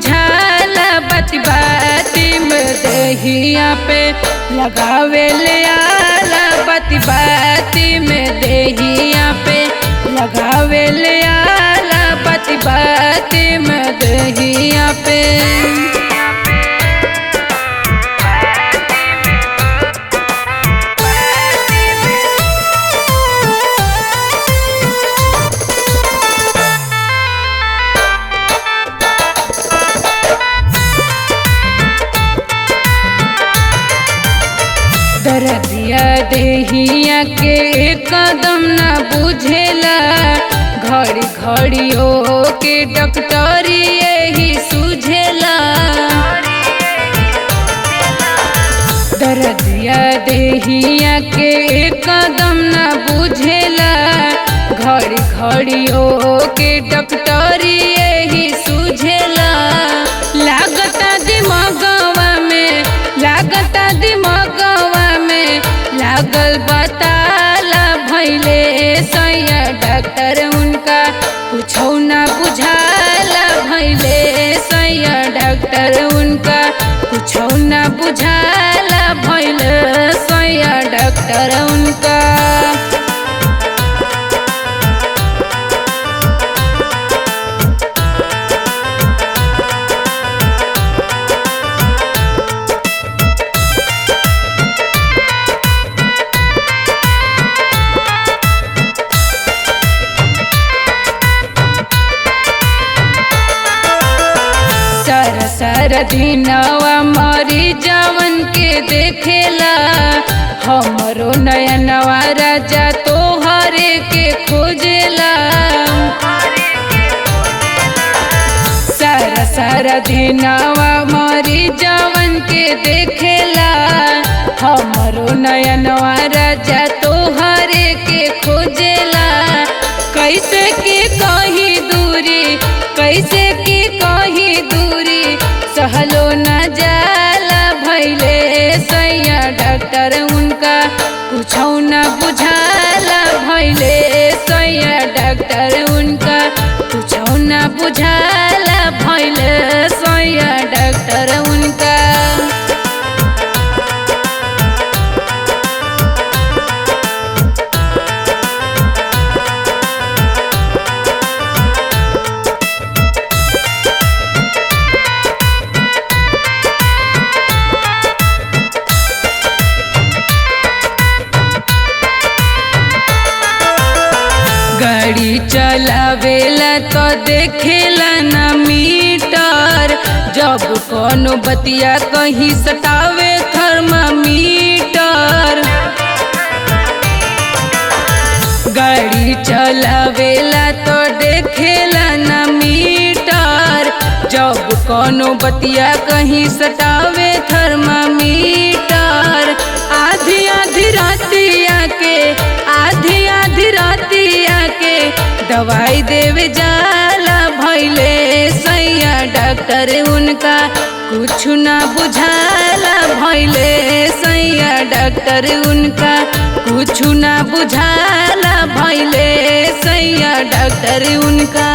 बुझाला बाती बाती में देहिया पे लगावे ले आला बाती बाती में देहिया पे लगावे ले आला बाती बाती में देहिया पे। दर्दिया देहिया के कदम ना बुझेला घड़ी घड़ी हो के डॉक्टरी यही सुझेला। दर्दिया देहिया के कदम ना बुझेला घड़ी घड़ी हो के डॉक्टरी यही सुझेला। लागता दिमागवा में लागता दिमागवा में लागल बताला भैले सैया डॉक्टर उनका कुछो ना बुझाला भैले सैया डॉक्टर उनका कुछो ना बुझाला भैले सैया डॉक्टर उनका। सारा दिनवा मरी जवन के देखेला हमरो नयनवा राजा तोहरे के खोजेला। सारा दिनवा मरी जवन के देखेला हमरो नयनवा राजा तोहरे के खोजेला। कैसे की कहीं दूरी कैसे की कहीं दूरी सहलो न जाला भैले सैया डॉक्टर उनका कुछो न बुझाला भैले सैया डॉक्टर उनका कुछो न बुझाला भैले सैया डॉक्टर उनका। गाड़ी चलावेला तो देखेला ना मीटर जब कोनो बतिया कहीं सटावे थर्मामीटर। गाड़ी चलावेला तो देखेला ना मीटर जब कोनो बतिया कहीं सटावे थर्मामीटर। आधी आधी रातिया के आधी आधी रातिया के दवाई देवे जाला भैले सैया डॉक्टर उनका कुछ ना बुझाला भैले सैया डॉक्टर उनका कुछ ना बुझाला भैले सैया डॉक्टर उनका।